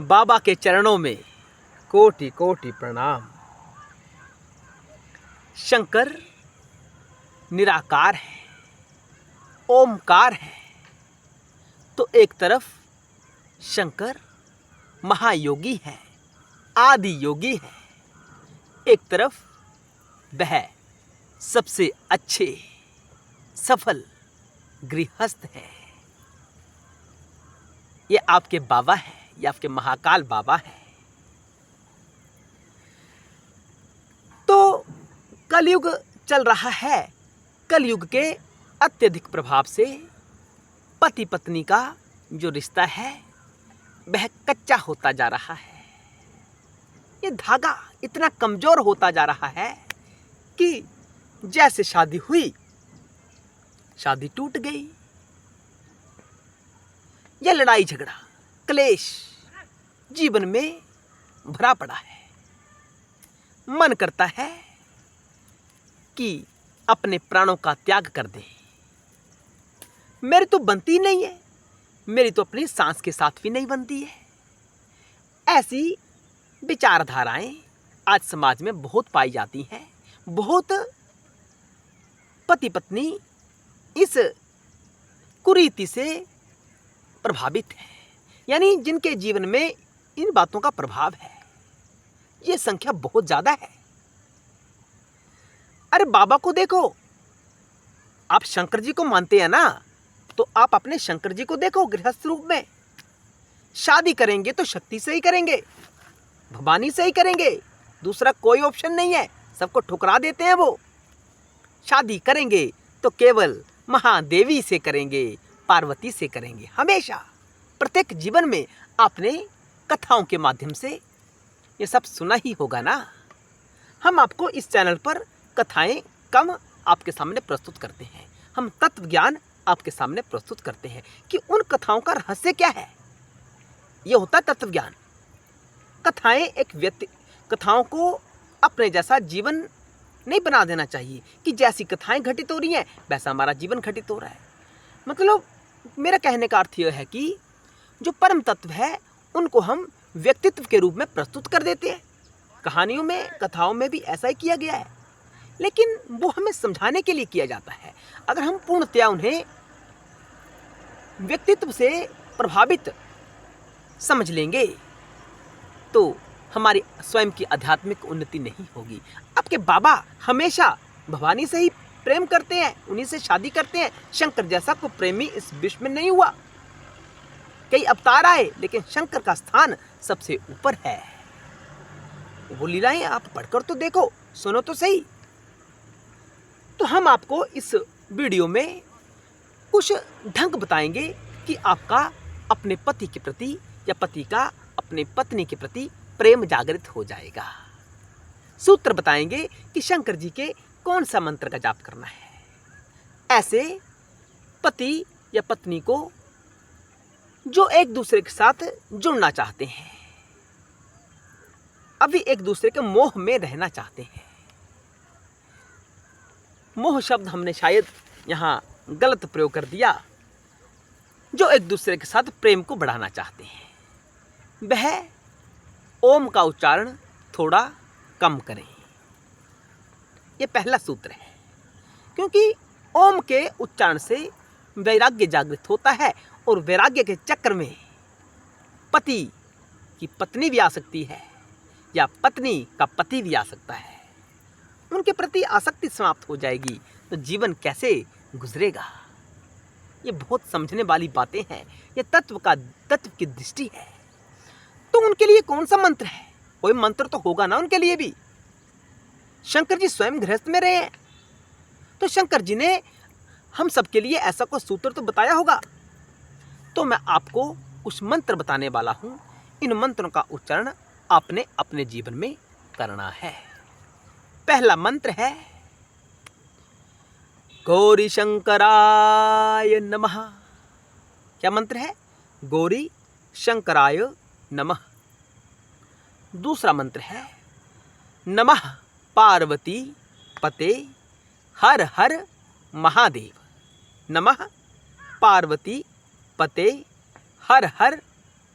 बाबा के चरणों में कोटि कोटि प्रणाम। शंकर निराकार है, ओमकार है। तो एक तरफ शंकर महायोगी है, आदि योगी है, एक तरफ वह सबसे अच्छे सफल गृहस्थ है। ये आपके बाबा है, ये आपके महाकाल बाबा है। तो कलयुग चल रहा है। कलयुग के अत्यधिक प्रभाव से पति पत्नी का जो रिश्ता है वह कच्चा होता जा रहा है। ये धागा इतना कमजोर होता जा रहा है कि जैसे शादी हुई, शादी टूट गई। यह लड़ाई झगड़ा क्लेश जीवन में भरा पड़ा है। मन करता है कि अपने प्राणों का त्याग कर दे। मेरी तो बनती नहीं है, मेरी तो अपनी सांस के साथ भी नहीं बनती है। ऐसी विचारधाराएं आज समाज में बहुत पाई जाती हैं। बहुत पति पत्नी इस कुरीति से प्रभावित है, यानी जिनके जीवन में इन बातों का प्रभाव है। ये संख्या बहुत ज्यादा है। अरे बाबा को देखो, आप शंकर जी को मानते हैं ना, तो आप अपने शंकर जी को देखो गृहस्थ रूप में। शादी करेंगे तो शक्ति से ही करेंगे, भवानी से ही करेंगे, दूसरा कोई ऑप्शन नहीं है। सबको ठुकरा देते हैं वो। शादी करेंगे तो केवल महादेवी से करेंगे, पार्वती से करेंगे। हमेशा प्रत्येक जीवन में आपने कथाओं के माध्यम से ये सब सुना ही होगा ना। हम आपको इस चैनल पर कथाएं कम आपके सामने प्रस्तुत करते हैं। हम तत्व ज्ञान आपके सामने प्रस्तुत करते हैं कि उन कथाओं का रहस्य क्या है। यह होता है तत्व ज्ञान। कथाएं एक व्यक्ति कथाओं को अपने जैसा जीवन नहीं बना देना चाहिए कि जैसी कथाएं घटित हो रही हैं वैसा हमारा जीवन घटित हो रहा है। मतलब मेरा कहने का अर्थ यह है कि जो परम तत्व है उनको हम व्यक्तित्व के रूप में प्रस्तुत कर देते हैं। कहानियों में, कथाओं में भी ऐसा ही किया गया है, लेकिन वो हमें समझाने के लिए किया जाता है। अगर हम पूर्णतया उन्हें व्यक्तित्व से प्रभावित समझ लेंगे तो हमारी स्वयं की आध्यात्मिक उन्नति नहीं होगी। आपके बाबा हमेशा भवानी से ही प्रेम करते हैं, उन्हीं से शादी करते हैं। शंकर जैसा कोई प्रेमी इस विश्व में नहीं हुआ। कई अवतार आए लेकिन शंकर का स्थान सबसे ऊपर है। वो लीलाएं आप पढ़कर तो देखो, सुनो तो सही। तो हम आपको इस वीडियो में कुछ ढंग बताएंगे कि आपका अपने पति के प्रति या पति का अपने पत्नी के प्रति प्रेम जागृत हो जाएगा। सूत्र बताएंगे कि शंकर जी के कौन सा मंत्र का जाप करना है। ऐसे पति या पत्नी को जो एक दूसरे के साथ जुड़ना चाहते हैं, अभी एक दूसरे के मोह में रहना चाहते हैं। मोह शब्द हमने शायद यहाँ गलत प्रयोग कर दिया। जो एक दूसरे के साथ प्रेम को बढ़ाना चाहते हैं वह ओम का उच्चारण थोड़ा कम करें। यह पहला सूत्र है, क्योंकि ओम के उच्चारण से वैराग्य जागृत होता है और वैराग्य के चक्र में पति की पत्नी भी आ सकती है या पत्नी का पति भी आ सकता है। उनके प्रति आसक्ति समाप्त हो जाएगी तो जीवन कैसे गुजरेगा। ये बहुत समझने वाली बातें हैं। ये तत्व की दृष्टि है। तो उनके लिए कौन सा मंत्र है? कोई मंत्र तो होगा ना उनके लिए भी। शंकर जी स्वयं गृहस्थ में रहे हैं, तो शंकर जी ने हम सबके लिए ऐसा कोई सूत्र तो बताया होगा। तो मैं आपको कुछ मंत्र बताने वाला हूं। इन मंत्रों का उच्चारण आपने अपने जीवन में करना है। पहला मंत्र है गौरी शंकराय नमः। क्या मंत्र है? गौरी शंकराय नमः। दूसरा मंत्र है नमः पार्वती पते हर हर महादेव। नमः पार्वती पते हर हर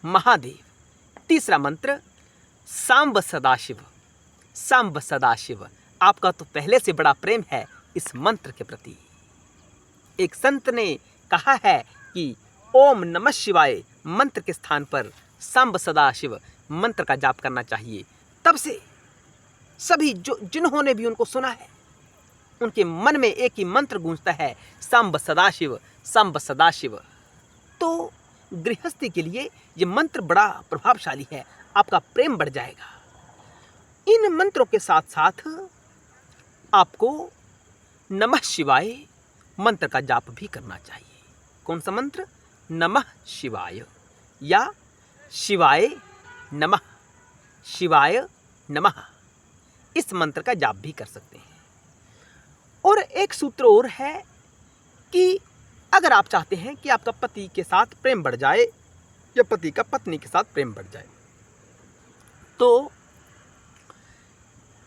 महादेव। तीसरा मंत्र, सांब सदाशिव। सांब सदाशिव, आपका तो पहले से बड़ा प्रेम है इस मंत्र के प्रति। एक संत ने कहा है कि ओम नमः शिवाय मंत्र के स्थान पर सांब सदाशिव मंत्र का जाप करना चाहिए। तब से सभी जिन्होंने भी उनको सुना है, उनके मन में एक ही मंत्र गूंजता है, सांब सदाशिव, सांब सदाशिव। तो गृहस्थी के लिए ये मंत्र बड़ा प्रभावशाली है, आपका प्रेम बढ़ जाएगा। इन मंत्रों के साथ साथ आपको नमः शिवाय मंत्र का जाप भी करना चाहिए। कौन सा मंत्र? नमः शिवाय या शिवाय नमः, शिवाय नमः, इस मंत्र का जाप भी कर सकते हैं। और एक सूत्र और है कि अगर आप चाहते हैं कि आपका पति के साथ प्रेम बढ़ जाए या पति का पत्नी के साथ प्रेम बढ़ जाए, तो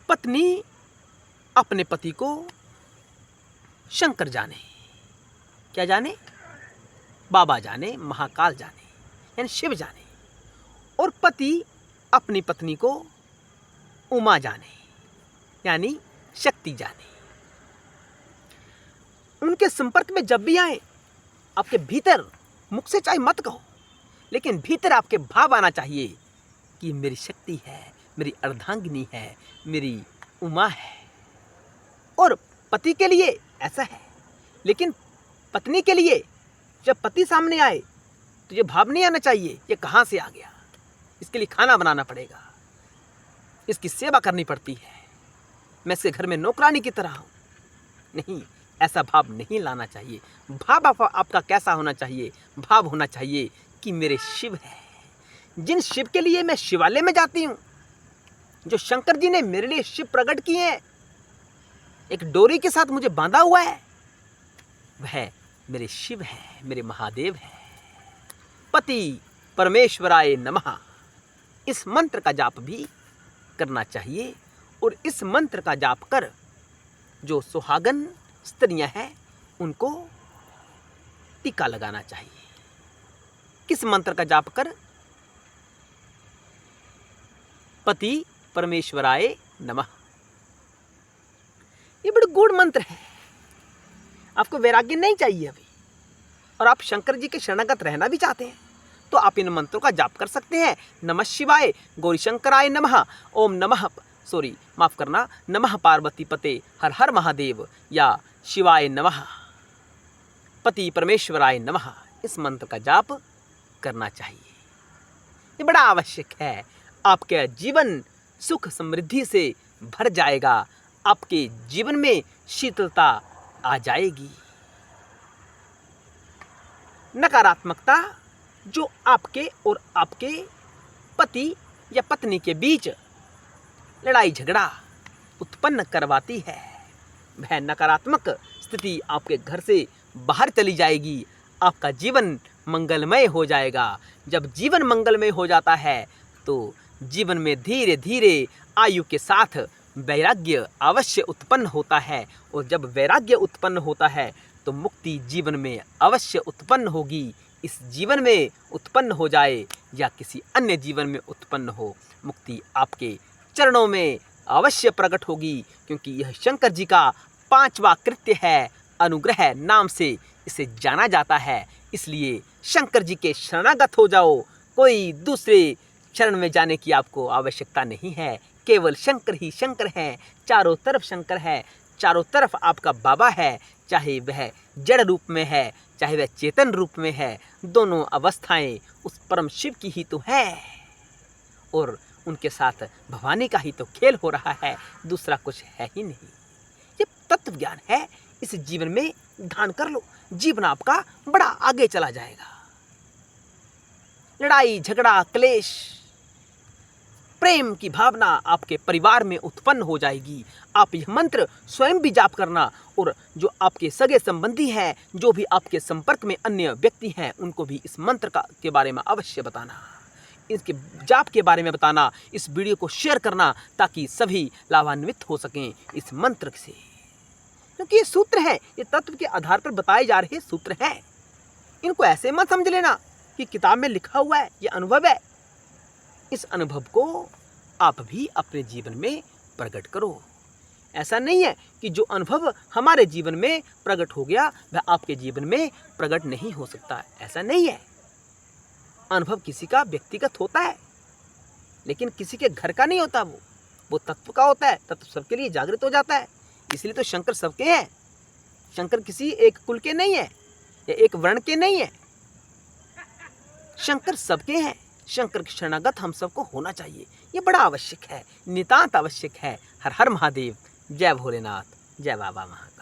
पत्नी अपने पति को शंकर जाने, क्या जाने? बाबा जाने, महाकाल जाने, यानी शिव जाने। और पति अपनी पत्नी को उमा जाने, यानी शक्ति जाने। उनके संपर्क में जब भी आए, आपके भीतर, मुख से चाहे मत कहो, लेकिन भीतर आपके भाव आना चाहिए कि मेरी शक्ति है, मेरी अर्धांगिनी है, मेरी उमा है। और पति के लिए ऐसा है, लेकिन पत्नी के लिए जब पति सामने आए तो ये भाव नहीं आना चाहिए ये कहाँ से आ गया, इसके लिए खाना बनाना पड़ेगा, इसकी सेवा करनी पड़ती है, मैं इसके घर में नौकरानी की तरह हूँ। नहीं, ऐसा भाव नहीं लाना चाहिए। भाव आपका कैसा होना चाहिए? भाव होना चाहिए कि मेरे शिव है, जिन शिव के लिए मैं शिवालय में जाती हूँ, जो शंकर जी ने मेरे लिए शिव प्रकट किए हैं, एक डोरी के साथ मुझे बांधा हुआ है, वह मेरे शिव है, मेरे महादेव है। पति परमेश्वराय नमः, इस मंत्र का जाप भी करना चाहिए। और इस मंत्र का जाप कर जो सुहागन स्त्रियां हैं उनको टीका लगाना चाहिए। किस मंत्र का जाप कर? पति परमेश्वराय नमः। ये बड़ा गूढ़ मंत्र है, आपको वैराग्य नहीं चाहिए अभी, और आप शंकर जी के शरणागत रहना भी चाहते हैं, तो आप इन मंत्रों का जाप कर सकते हैं। नमः शिवाय, गौरी शंकराय नमः, ओम नमः, माफ करना, नमः पार्वती पते हर हर महादेव, या शिवाय नमः, पति परमेश्वराय नमः, इस मंत्र का जाप करना चाहिए। ये बड़ा आवश्यक है। आपका जीवन सुख समृद्धि से भर जाएगा, आपके जीवन में शीतलता आ जाएगी। नकारात्मकता जो आपके और आपके पति या पत्नी के बीच लड़ाई झगड़ा उत्पन्न करवाती है, वह नकारात्मक स्थिति आपके घर से बाहर चली जाएगी। आपका जीवन मंगलमय हो जाएगा। जब जीवन मंगलमय हो जाता है तो जीवन में धीरे धीरे आयु के साथ वैराग्य अवश्य उत्पन्न होता है, और जब वैराग्य उत्पन्न होता है तो मुक्ति जीवन में अवश्य उत्पन्न होगी। इस जीवन में उत्पन्न हो जाए या किसी अन्य जीवन में उत्पन्न हो, मुक्ति आपके चरणों में अवश्य प्रकट होगी, क्योंकि यह शंकर जी का 5वां कृत्य है। अनुग्रह नाम से इसे जाना जाता है। इसलिए शंकर जी के शरणागत हो जाओ, कोई दूसरे शरण में जाने की आपको आवश्यकता नहीं है। केवल शंकर ही शंकर हैं, चारों तरफ शंकर है, चारों तरफ आपका बाबा है, चाहे वह जड़ रूप में है, चाहे वह चेतन रूप में है, दोनों अवस्थाएं उस परम शिव की ही तो है, और उनके साथ भवानी का ही तो खेल हो रहा है, दूसरा कुछ है ही नहीं। ये तत्व ज्ञान है, इस जीवन में ध्यान कर लो, जीवन आपका बड़ा आगे चला जाएगा। लड़ाई झगड़ा क्लेश प्रेम की भावना आपके परिवार में उत्पन्न हो जाएगी। आप यह मंत्र स्वयं भी जाप करना, और जो आपके सगे संबंधी हैं, जो भी आपके संपर्क में अन्य व्यक्ति हैं, उनको भी इस मंत्र के बारे में अवश्य बताना, इसके जाप के बारे में बताना, इस वीडियो को शेयर करना, ताकि सभी लाभान्वित हो सकें इस मंत्र से। क्योंकि ये सूत्र है, ये तत्व के आधार पर बताए जा रहे सूत्र हैं। इनको ऐसे मत समझ लेना कि किताब में लिखा हुआ है, ये अनुभव है। इस अनुभव को आप भी अपने जीवन में प्रकट करो। ऐसा नहीं है कि जो अनुभव हमारे जीवन में प्रकट हो गया वह आपके जीवन में प्रकट नहीं हो सकता, ऐसा नहीं है। अनुभव किसी का व्यक्तिगत होता है, लेकिन किसी के घर का नहीं होता, वो तत्व का होता है। तत्व सबके लिए जागृत हो जाता है। इसलिए तो शंकर सबके हैं। शंकर किसी एक कुल के नहीं है या एक वर्ण के नहीं है, शंकर सबके हैं। शंकर की शरणागत हम सबको होना चाहिए, ये बड़ा आवश्यक है, नितांत आवश्यक है। हर हर महादेव, जय भोलेनाथ, जय बाबा महादेव।